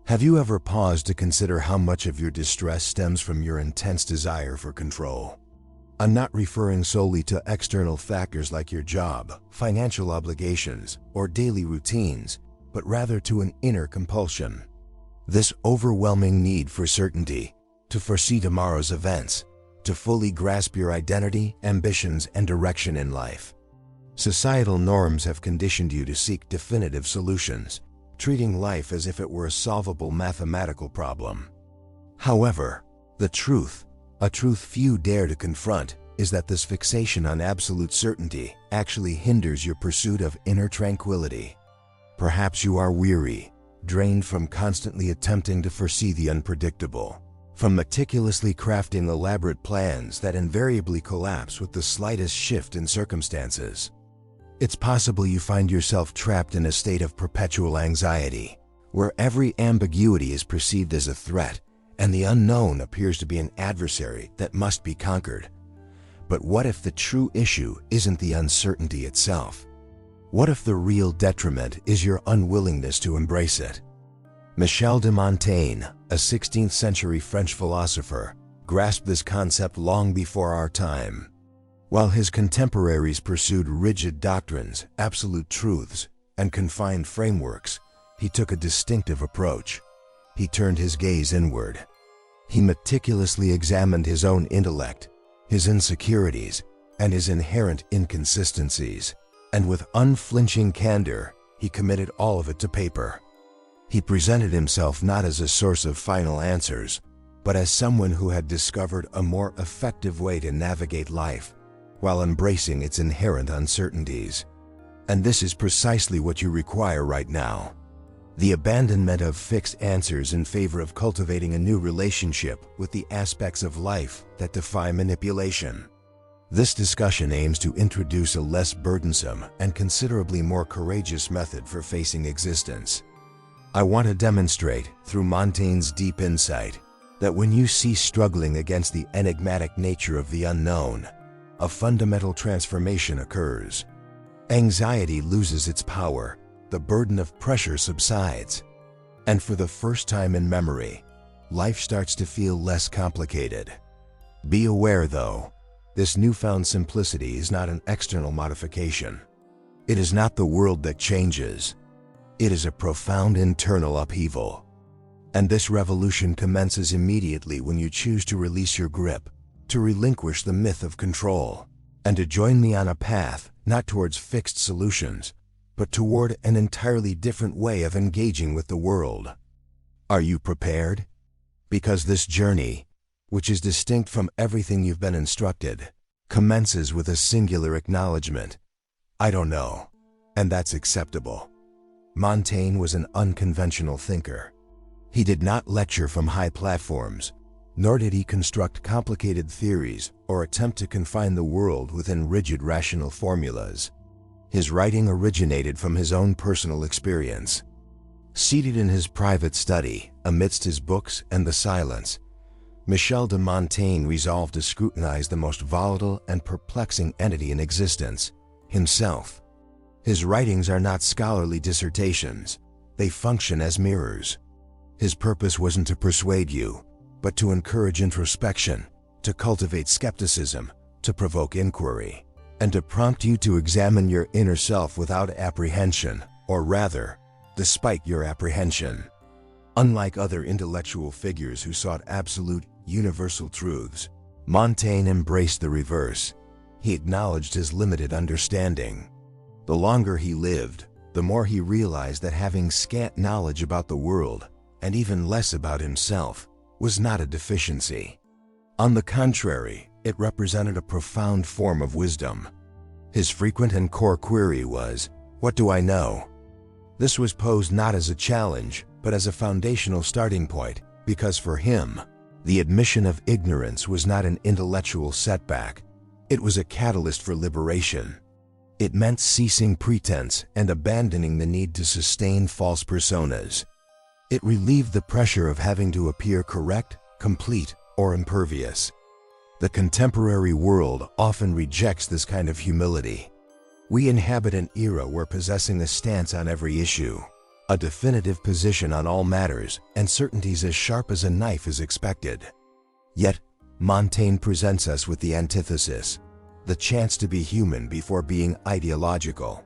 Have you ever paused to consider how much of your distress stems from your intense desire for control? I'm not referring solely to external factors like your job, financial obligations, or daily routines, but rather to an inner compulsion. This overwhelming need for certainty, to foresee tomorrow's events, to fully grasp your identity, ambitions, and direction in life. Societal norms have conditioned you to seek definitive solutions, treating life as if it were a solvable mathematical problem. However, the truth, a truth few dare to confront, is that this fixation on absolute certainty actually hinders your pursuit of inner tranquility. Perhaps you are weary, drained from constantly attempting to foresee the unpredictable, from meticulously crafting elaborate plans that invariably collapse with the slightest shift in circumstances. It's possible you find yourself trapped in a state of perpetual anxiety, where every ambiguity is perceived as a threat, and the unknown appears to be an adversary that must be conquered. But what if the true issue isn't the uncertainty itself? What if the real detriment is your unwillingness to embrace it? Michel de Montaigne, a 16th century French philosopher, grasped this concept long before our time. While his contemporaries pursued rigid doctrines, absolute truths, and confined frameworks, he took a distinctive approach. He turned his gaze inward. He meticulously examined his own intellect, his insecurities, and his inherent inconsistencies, and with unflinching candor, he committed all of it to paper. He presented himself not as a source of final answers, but as someone who had discovered a more effective way to navigate life, while embracing its inherent uncertainties. And this is precisely what you require right now. The abandonment of fixed answers in favor of cultivating a new relationship with the aspects of life that defy manipulation. This discussion aims to introduce a less burdensome and considerably more courageous method for facing existence. I want to demonstrate, through Montaigne's deep insight, that when you cease struggling against the enigmatic nature of the unknown, a fundamental transformation occurs. Anxiety loses its power, the burden of pressure subsides, and for the first time in memory, life starts to feel less complicated. Be aware, though, this newfound simplicity is not an external modification. It is not the world that changes. It is a profound internal upheaval. And this revolution commences immediately when you choose to release your grip, to relinquish the myth of control, and to join me on a path not towards fixed solutions, but toward an entirely different way of engaging with the world. Are you prepared? Because this journey, which is distinct from everything you've been instructed, commences with a singular acknowledgement. I don't know, and that's acceptable. Montaigne was an unconventional thinker. He did not lecture from high platforms, nor did he construct complicated theories or attempt to confine the world within rigid rational formulas. His writing originated from his own personal experience. Seated in his private study, amidst his books and the silence, Michel de Montaigne resolved to scrutinize the most volatile and perplexing entity in existence, himself. His writings are not scholarly dissertations. They function as mirrors. His purpose wasn't to persuade you, but to encourage introspection, to cultivate skepticism, to provoke inquiry, and to prompt you to examine your inner self without apprehension, or rather, despite your apprehension. Unlike other intellectual figures who sought absolute, universal truths, Montaigne embraced the reverse. He acknowledged his limited understanding. The longer he lived, the more he realized that having scant knowledge about the world, and even less about himself, was not a deficiency. On the contrary, it represented a profound form of wisdom. His frequent and core query was, "What do I know?" This was posed not as a challenge, but as a foundational starting point, because for him, the admission of ignorance was not an intellectual setback. It was a catalyst for liberation. It meant ceasing pretense and abandoning the need to sustain false personas. It relieved the pressure of having to appear correct, complete, or impervious. The contemporary world often rejects this kind of humility. We inhabit an era where possessing a stance on every issue, a definitive position on all matters, and certainties as sharp as a knife is expected. Yet, Montaigne presents us with the antithesis, the chance to be human before being ideological.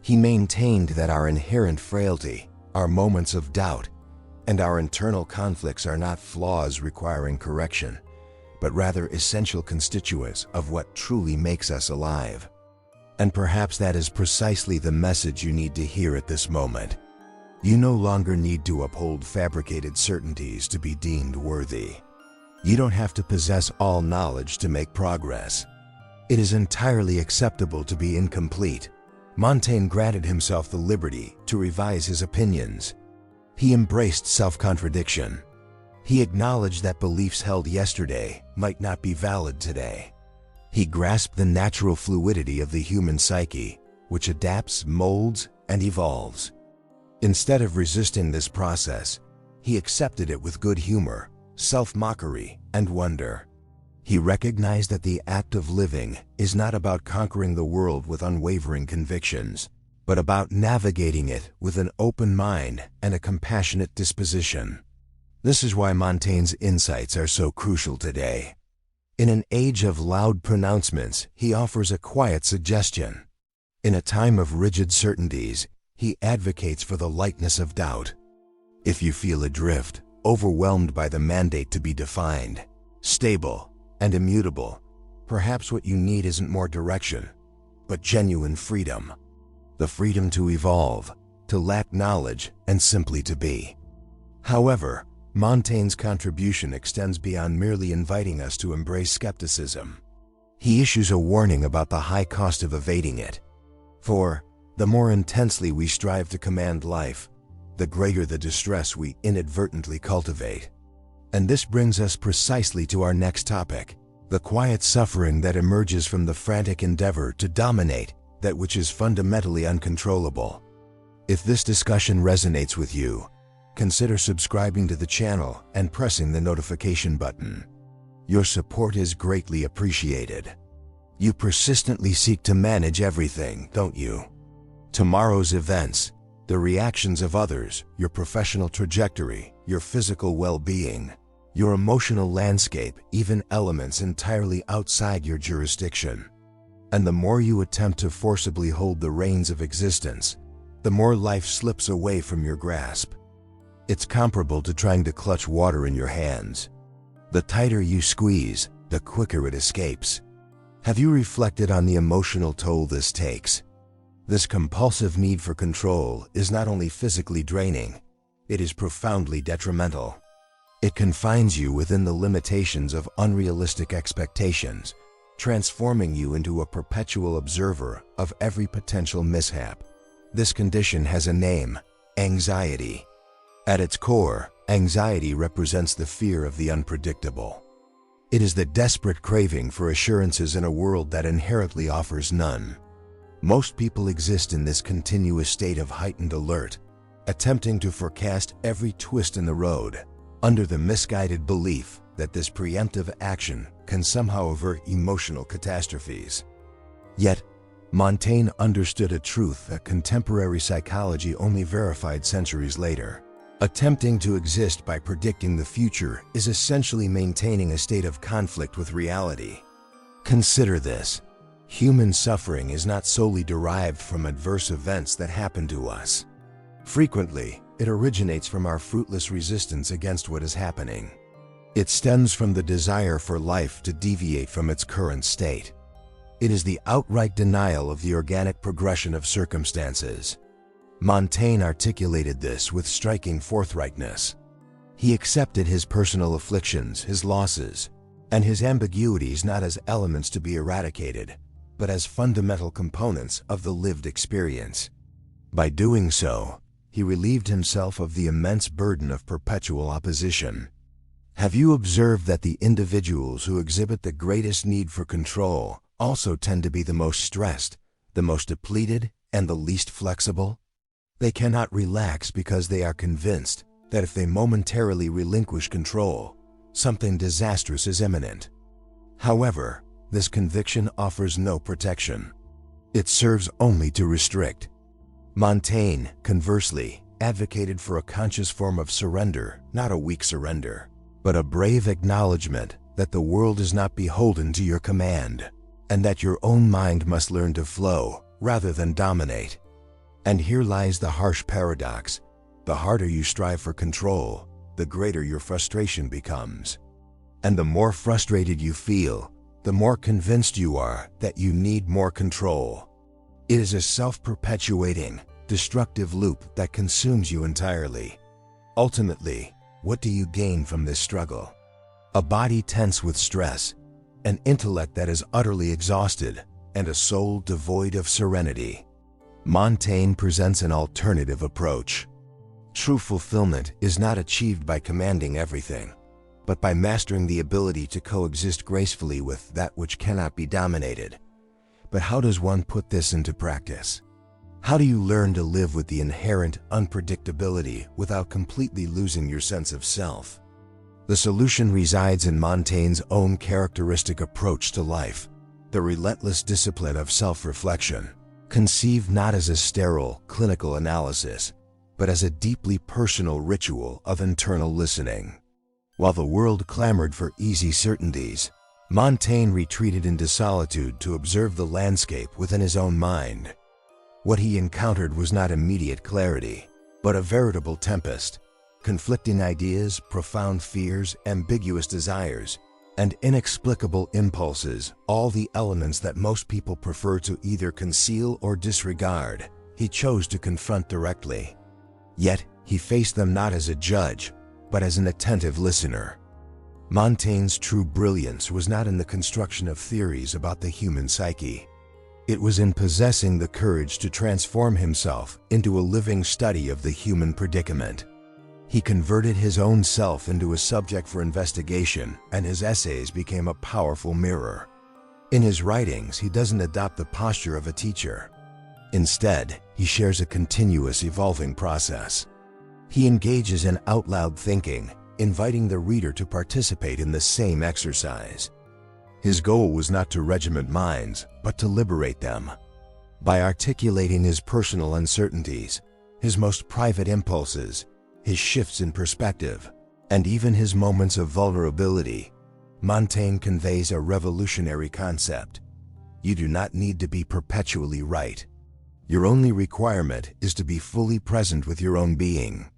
He maintained that our inherent frailty, our moments of doubt, and our internal conflicts are not flaws requiring correction, but rather essential constituents of what truly makes us alive. And perhaps that is precisely the message you need to hear at this moment. You no longer need to uphold fabricated certainties to be deemed worthy. You don't have to possess all knowledge to make progress. It is entirely acceptable to be incomplete. Montaigne granted himself the liberty to revise his opinions. He embraced self-contradiction. He acknowledged that beliefs held yesterday might not be valid today. He grasped the natural fluidity of the human psyche, which adapts, molds, and evolves. Instead of resisting this process, he accepted it with good humor, self-mockery, and wonder. He recognized that the act of living is not about conquering the world with unwavering convictions, but about navigating it with an open mind and a compassionate disposition. This is why Montaigne's insights are so crucial today. In an age of loud pronouncements, he offers a quiet suggestion. In a time of rigid certainties, he advocates for the lightness of doubt. If you feel adrift, overwhelmed by the mandate to be defined, stable, and immutable, perhaps what you need isn't more direction, but genuine freedom. The freedom to evolve, to lack knowledge, and simply to be. However, Montaigne's contribution extends beyond merely inviting us to embrace skepticism. He issues a warning about the high cost of evading it. For, the more intensely we strive to command life, the greater the distress we inadvertently cultivate. And this brings us precisely to our next topic, the quiet suffering that emerges from the frantic endeavor to dominate that which is fundamentally uncontrollable. If this discussion resonates with you, consider subscribing to the channel and pressing the notification button. Your support is greatly appreciated. You persistently seek to manage everything, don't you? Tomorrow's events, the reactions of others, your professional trajectory, your physical well-being, your emotional landscape, even elements entirely outside your jurisdiction. And the more you attempt to forcibly hold the reins of existence, the more life slips away from your grasp. It's comparable to trying to clutch water in your hands. The tighter you squeeze, the quicker it escapes. Have you reflected on the emotional toll this takes? This compulsive need for control is not only physically draining, it is profoundly detrimental. It confines you within the limitations of unrealistic expectations, transforming you into a perpetual observer of every potential mishap. This condition has a name: anxiety. At its core, anxiety represents the fear of the unpredictable. It is the desperate craving for assurances in a world that inherently offers none. Most people exist in this continuous state of heightened alert, attempting to forecast every twist in the road, under the misguided belief that this preemptive action can somehow avert emotional catastrophes. Yet, Montaigne understood a truth that contemporary psychology only verified centuries later. Attempting to exist by predicting the future is essentially maintaining a state of conflict with reality. Consider this: human suffering is not solely derived from adverse events that happen to us. Frequently, it originates from our fruitless resistance against what is happening. It stems from the desire for life to deviate from its current state. It is the outright denial of the organic progression of circumstances. Montaigne articulated this with striking forthrightness. He accepted his personal afflictions, his losses, and his ambiguities not as elements to be eradicated, but as fundamental components of the lived experience. By doing so, he relieved himself of the immense burden of perpetual opposition. Have you observed that the individuals who exhibit the greatest need for control also tend to be the most stressed, the most depleted, and the least flexible? They cannot relax because they are convinced that if they momentarily relinquish control, something disastrous is imminent. However, this conviction offers no protection. It serves only to restrict. Montaigne, conversely, advocated for a conscious form of surrender, not a weak surrender, but a brave acknowledgement that the world is not beholden to your command, and that your own mind must learn to flow rather than dominate. And here lies the harsh paradox. The harder you strive for control, the greater your frustration becomes. And the more frustrated you feel, the more convinced you are that you need more control. It is a self-perpetuating, destructive loop that consumes you entirely. Ultimately, what do you gain from this struggle? A body tense with stress, an intellect that is utterly exhausted, and a soul devoid of serenity. Montaigne presents an alternative approach. True fulfillment is not achieved by commanding everything, but by mastering the ability to coexist gracefully with that which cannot be dominated. But how does one put this into practice? How do you learn to live with the inherent unpredictability without completely losing your sense of self? The solution resides in Montaigne's own characteristic approach to life, the relentless discipline of self-reflection, conceived not as a sterile, clinical analysis, but as a deeply personal ritual of internal listening. While the world clamored for easy certainties, Montaigne retreated into solitude to observe the landscape within his own mind. What he encountered was not immediate clarity, but a veritable tempest. Conflicting ideas, profound fears, ambiguous desires, and inexplicable impulses, all the elements that most people prefer to either conceal or disregard, he chose to confront directly. Yet, he faced them not as a judge, but as an attentive listener. Montaigne's true brilliance was not in the construction of theories about the human psyche. It was in possessing the courage to transform himself into a living study of the human predicament. He converted his own self into a subject for investigation, and his essays became a powerful mirror. In his writings, he doesn't adopt the posture of a teacher. Instead, he shares a continuous evolving process. He engages in out-loud thinking, inviting the reader to participate in the same exercise. His goal was not to regiment minds, but to liberate them. By articulating his personal uncertainties, his most private impulses, his shifts in perspective, and even his moments of vulnerability, Montaigne conveys a revolutionary concept. You do not need to be perpetually right. Your only requirement is to be fully present with your own being.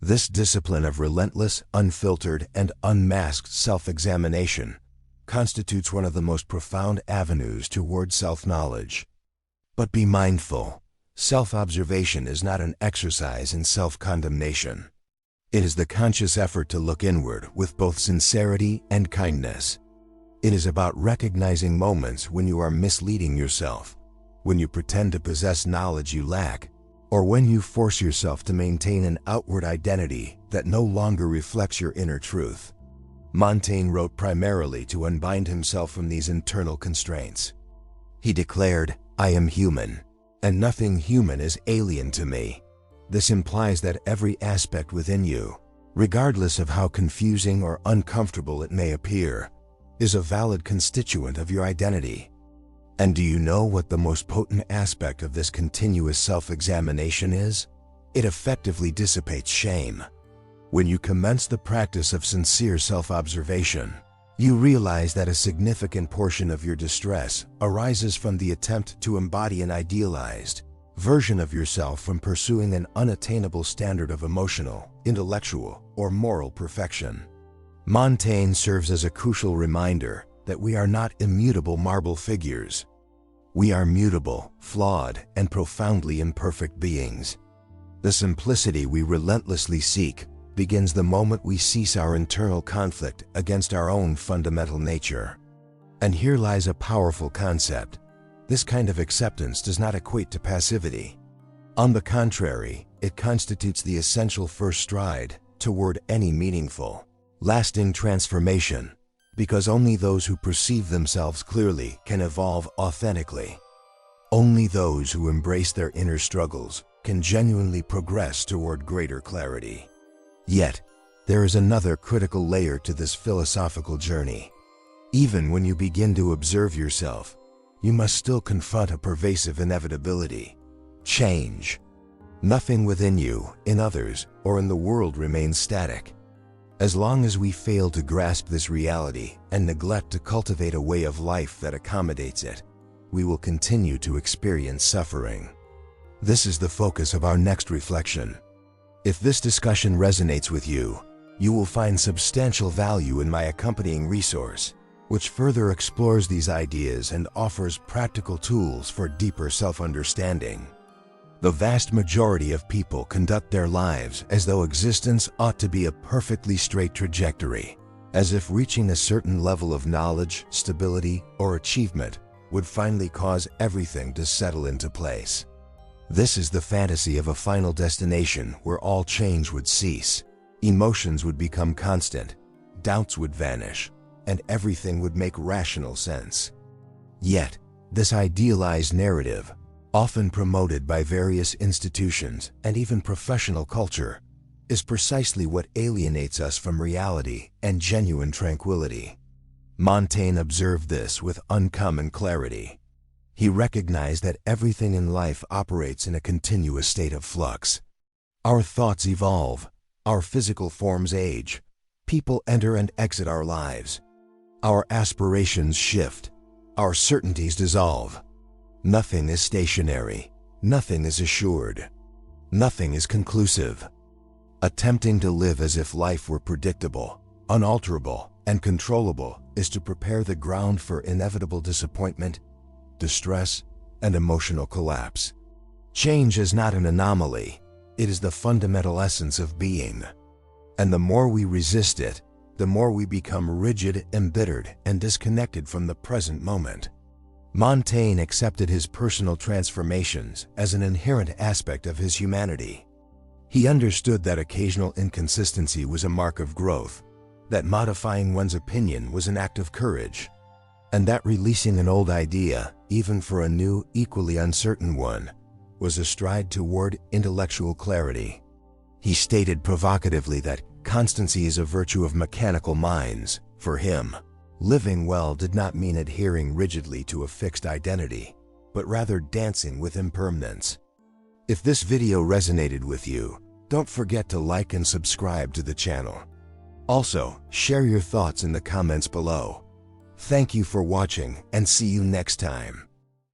This discipline of relentless, unfiltered, and unmasked self-examination constitutes one of the most profound avenues toward self-knowledge. But be mindful. Self-observation is not an exercise in self-condemnation. It is the conscious effort to look inward with both sincerity and kindness. It is about recognizing moments when you are misleading yourself, when you pretend to possess knowledge you lack, or when you force yourself to maintain an outward identity that no longer reflects your inner truth. Montaigne wrote primarily to unbind himself from these internal constraints. He declared, "I am human, and nothing human is alien to me." This implies that every aspect within you, regardless of how confusing or uncomfortable it may appear, is a valid constituent of your identity. And do you know what the most potent aspect of this continuous self-examination is? It effectively dissipates shame. When you commence the practice of sincere self-observation, you realize that a significant portion of your distress arises from the attempt to embody an idealized version of yourself from pursuing an unattainable standard of emotional, intellectual, or moral perfection. Montaigne serves as a crucial reminder that we are not immutable marble figures. We are mutable, flawed, and profoundly imperfect beings. The simplicity we relentlessly seek begins the moment we cease our internal conflict against our own fundamental nature. And here lies a powerful concept. This kind of acceptance does not equate to passivity. On the contrary, it constitutes the essential first stride toward any meaningful, lasting transformation, because only those who perceive themselves clearly can evolve authentically. Only those who embrace their inner struggles can genuinely progress toward greater clarity. Yet, there is another critical layer to this philosophical journey. Even when you begin to observe yourself, you must still confront a pervasive inevitability: change. Nothing within you, in others, or in the world remains static. As long as we fail to grasp this reality and neglect to cultivate a way of life that accommodates it, we will continue to experience suffering. This is the focus of our next reflection. If this discussion resonates with you, you will find substantial value in my accompanying resource, which further explores these ideas and offers practical tools for deeper self-understanding. The vast majority of people conduct their lives as though existence ought to be a perfectly straight trajectory, as if reaching a certain level of knowledge, stability, or achievement would finally cause everything to settle into place. This is the fantasy of a final destination where all change would cease, emotions would become constant, doubts would vanish, and everything would make rational sense. Yet, this idealized narrative, often promoted by various institutions and even professional culture, is precisely what alienates us from reality and genuine tranquility. Montaigne observed this with uncommon clarity. He recognized that everything in life operates in a continuous state of flux. Our thoughts evolve, our physical forms age, people enter and exit our lives. Our aspirations shift, our certainties dissolve. Nothing is stationary, nothing is assured, nothing is conclusive. Attempting to live as if life were predictable, unalterable, and controllable is to prepare the ground for inevitable disappointment, distress, and emotional collapse. Change is not an anomaly, it is the fundamental essence of being. And the more we resist it, the more we become rigid, embittered, and disconnected from the present moment. Montaigne accepted his personal transformations as an inherent aspect of his humanity. He understood that occasional inconsistency was a mark of growth, that modifying one's opinion was an act of courage, and that releasing an old idea, even for a new, equally uncertain one, was a stride toward intellectual clarity. He stated provocatively that constancy is a virtue of mechanical minds. For him, living well did not mean adhering rigidly to a fixed identity, but rather dancing with impermanence. If this video resonated with you, don't forget to like and subscribe to the channel. Also, share your thoughts in the comments below. Thank you for watching and see you next time.